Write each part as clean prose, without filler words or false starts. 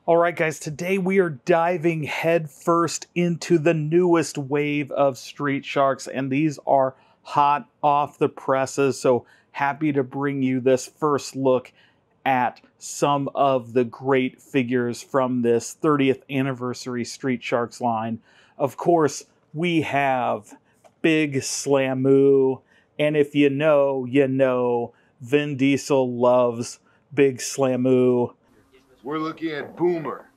All right, guys, today we are diving headfirst into the newest wave of Street Sharks, and these are hot off the presses. So happy to bring you this first look at some of the great figures from this 30th anniversary Street Sharks line. Of course, we have Big Slammu, and if you know, you know, Vin Diesel loves Big Slammu. We're looking at Boomer.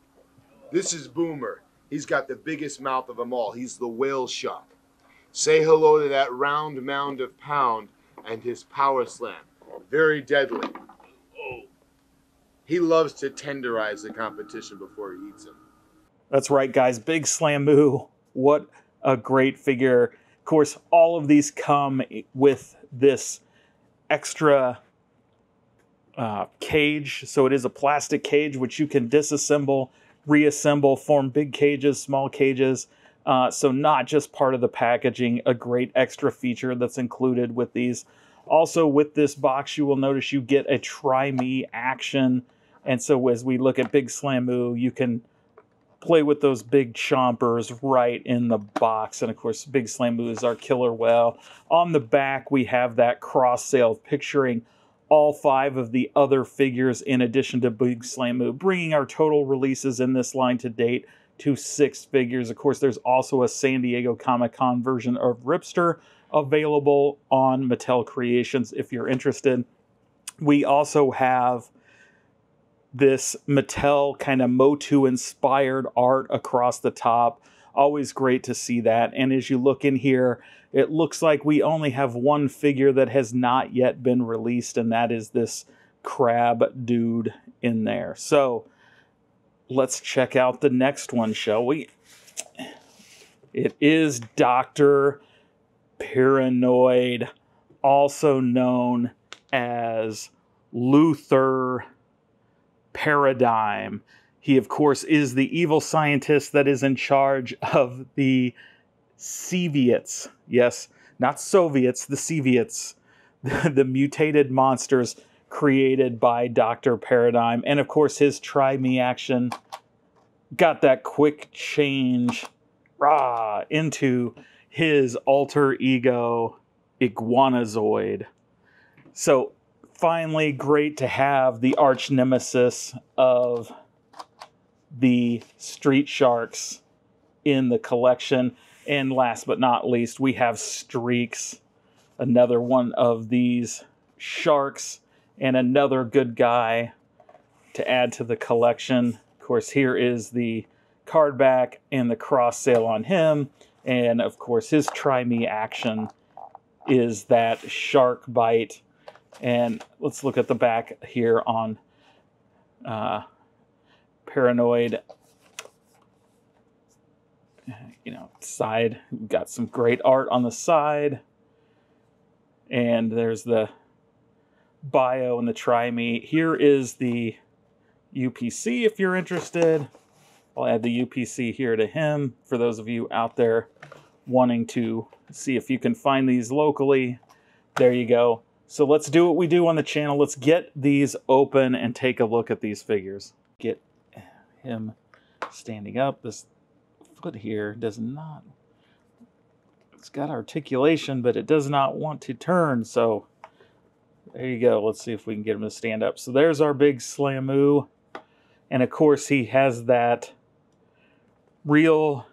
This is Boomer. He's got the biggest mouth of them all. He's the whale shark. Say hello to that round mound of pound and his power slam. Very deadly. Oh. He loves to tenderize the competition before he eats him. That's right, guys. Big Slammu. What a great figure. Of course, all of these come with this extra cage. So it is a plastic cage, which you can disassemble, reassemble, form big cages, small cages. So not just part of the packaging, a great extra feature that's included with these. Also with this box, you will notice you get a Try Me action. And so as we look at Big Slammu, you can play with those big chompers right in the box. And of course, Big Slammu is our killer whale. On the back, we have that cross sale picturing all 5 of the other figures in addition to Big Slammu, bringing our total releases in this line to date to 6 figures. Of course, there's also a San Diego Comic-Con version of Ripster available on Mattel Creations if you're interested. We also have this Mattel kind of Motu-inspired art across the top. Always great to see that. And as you look in here, it looks like we only have one figure that has not yet been released, and that is this crab dude in there. So let's check out the next one, shall we? It is Dr. Piranoid, also known as Luther Paradigm. He, of course, is the evil scientist that is in charge of the Ceviots. Yes, not Soviets, the Ceviots. The mutated monsters created by Dr. Paradigm. And, of course, his Try Me action got that quick change into his alter ego, Iguanazoid. So, finally, great to have the arch nemesis of the Street Sharks in the collection. And last but not least, we have Streex, another one of these sharks and another good guy to add to the collection. Of course, here is the card back and the cross sale on him. And of course, his Try Me action is that shark bite. And let's look at the back here on Piranoid. You know, side, we've got some great art on the side. And there's the bio and the Try Me. Here is the UPC if you're interested. I'll add the UPC here to him for those of you out there wanting to see if you can find these locally. There you go. So let's do what we do on the channel. Let's get these open and take a look at these figures. Get him standing up. This foot here does not, it's got articulation, but it does not want to turn. So there you go. Let's see if we can get him to stand up. So there's our Big Slammu. And of course he has that real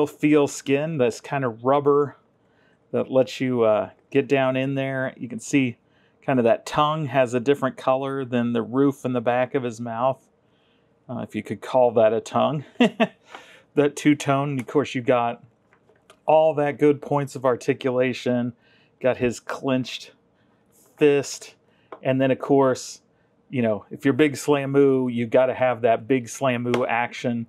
feel skin, that's kind of rubber that lets you get down in there. You can see kind of that tongue has a different color than the roof and the back of his mouth. If you could call that a tongue. That two-tone, of course, you got all that good points of articulation. Got his clenched fist. And then, of course, you know, if you're Big Slammu, you got to have that Big Slammu action.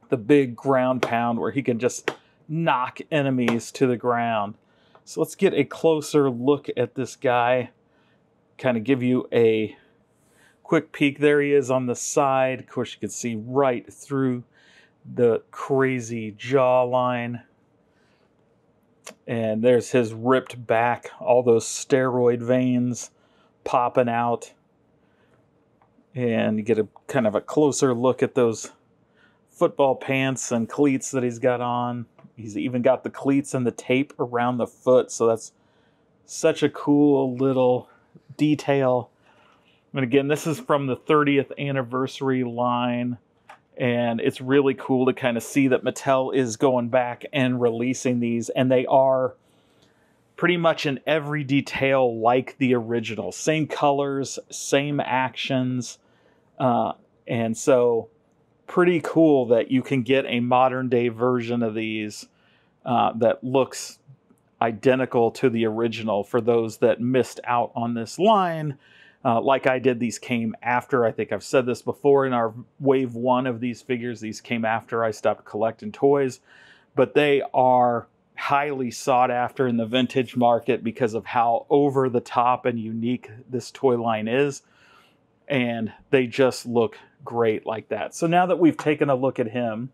The big ground pound where he can just knock enemies to the ground. So let's get a closer look at this guy. Kind of give you a quick peek. There he is on the side. Of course, you can see right through the crazy jawline. And there's his ripped back, all those steroid veins popping out. And you get a kind of a closer look at those football pants and cleats that he's got on. He's even got the cleats and the tape around the foot, so that's such a cool little detail. And again, this is from the 30th anniversary line, and it's really cool to kind of see that Mattel is going back and releasing these, and they are pretty much in every detail like the original. Same colors, same actions, and so pretty cool that you can get a modern day version of these that looks identical to the original for those that missed out on this line. Like I did, these came after. I think I've said this before in our wave 1 of these figures. These came after I stopped collecting toys, but they are highly sought after in the vintage market because of how over the top and unique this toy line is. And they just look great like that. So now that we've taken a look at him,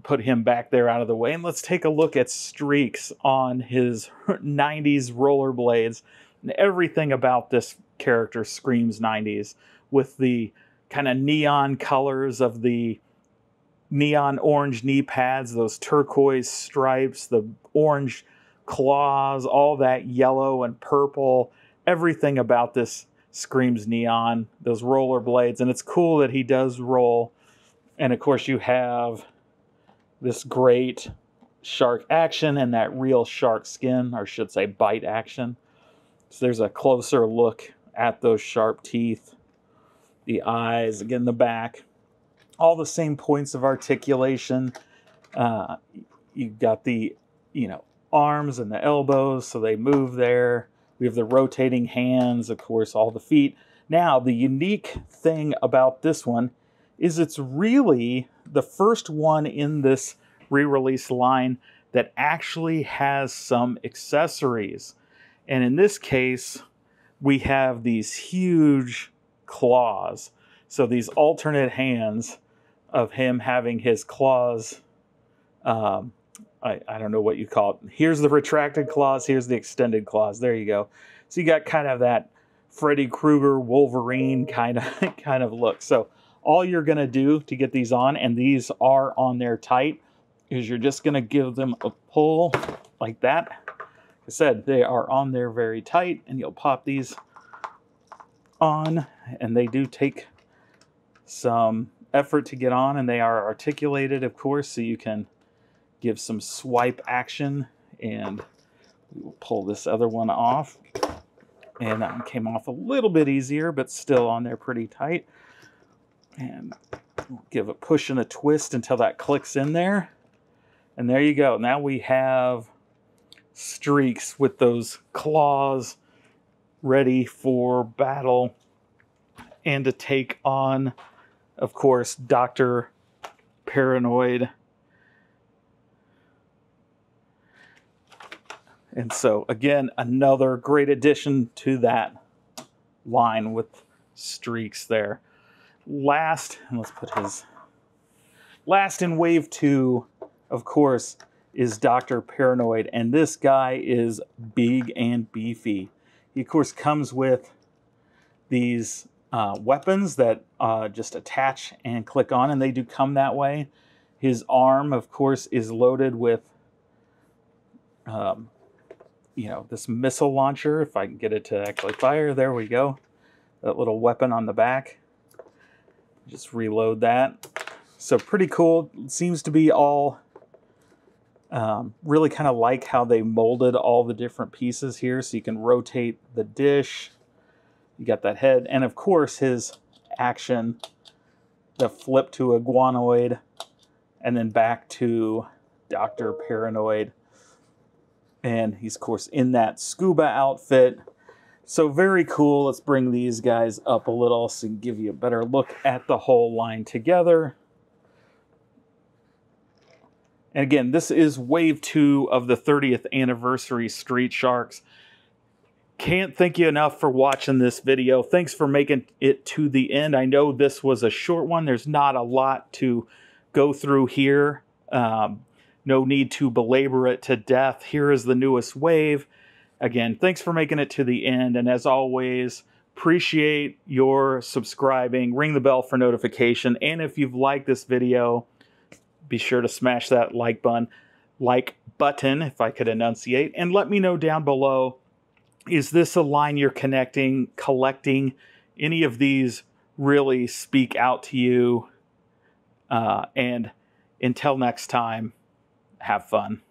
put him back there out of the way, and let's take a look at Streex on his 90s rollerblades. And everything about this character screams 90s, with the kind of neon colors of the neon orange knee pads, those turquoise stripes, the orange claws, all that yellow and purple. Everything about this screams neon, those rollerblades. And it's cool that he does roll. And of course you have this great shark action and that real shark skin, or I should say bite action. So there's a closer look at those sharp teeth, the eyes, again the back, all the same points of articulation. You've got the, arms and the elbows, so they move there. We have the rotating hands, of course, all the feet. Now, the unique thing about this one is it's really the first one in this re-release line that actually has some accessories. And in this case, we have these huge claws. So these alternate hands of him having his claws, I don't know what you call it. Here's the retracted claws, here's the extended claws. There you go. So you got kind of that Freddy Krueger, Wolverine kind of look. So all you're going to do to get these on, and these are on there tight, is you're just going to give them a pull like that. Like I said, they are on there very tight, and you'll pop these on, and they do take some effort to get on, and they are articulated, of course, so you can give some swipe action. And we will pull this other one off, and that one came off a little bit easier, but still on there pretty tight. And we'll give a push and a twist until that clicks in there, and there you go. Now we have Streex with those claws ready for battle and to take on, of course, Dr. Piranoid. And so, again, another great addition to that line with Streex there. Last, and let's put his last in wave 2, of course, is Dr. Piranoid. And this guy is big and beefy. He, of course, comes with these weapons that just attach and click on, and they do come that way. His arm, of course, is loaded with this missile launcher. If I can get it to actually fire, there we go. That little weapon on the back. Just reload that. So pretty cool. It seems to be all really kind of like how they molded all the different pieces here. So you can rotate the dish. You got that head. And of course his action, the flip to Iguanoid, and then back to Dr. Piranoid. And he's, of course, in that scuba outfit. So very cool. Let's bring these guys up a little so we can give you a better look at the whole line together. And again, this is wave 2 of the 30th anniversary Street Sharks. Can't thank you enough for watching this video. Thanks for making it to the end. I know this was a short one. There's not a lot to go through here. No need to belabor it to death. Here is the newest wave. Again, thanks for making it to the end. And as always, Appreciate your subscribing. Ring the bell for notification. And if you've liked this video, be sure to smash that like button, if I could enunciate. And let me know down below, is this a line you're collecting? Any of these really speak out to you? And until next time, have fun.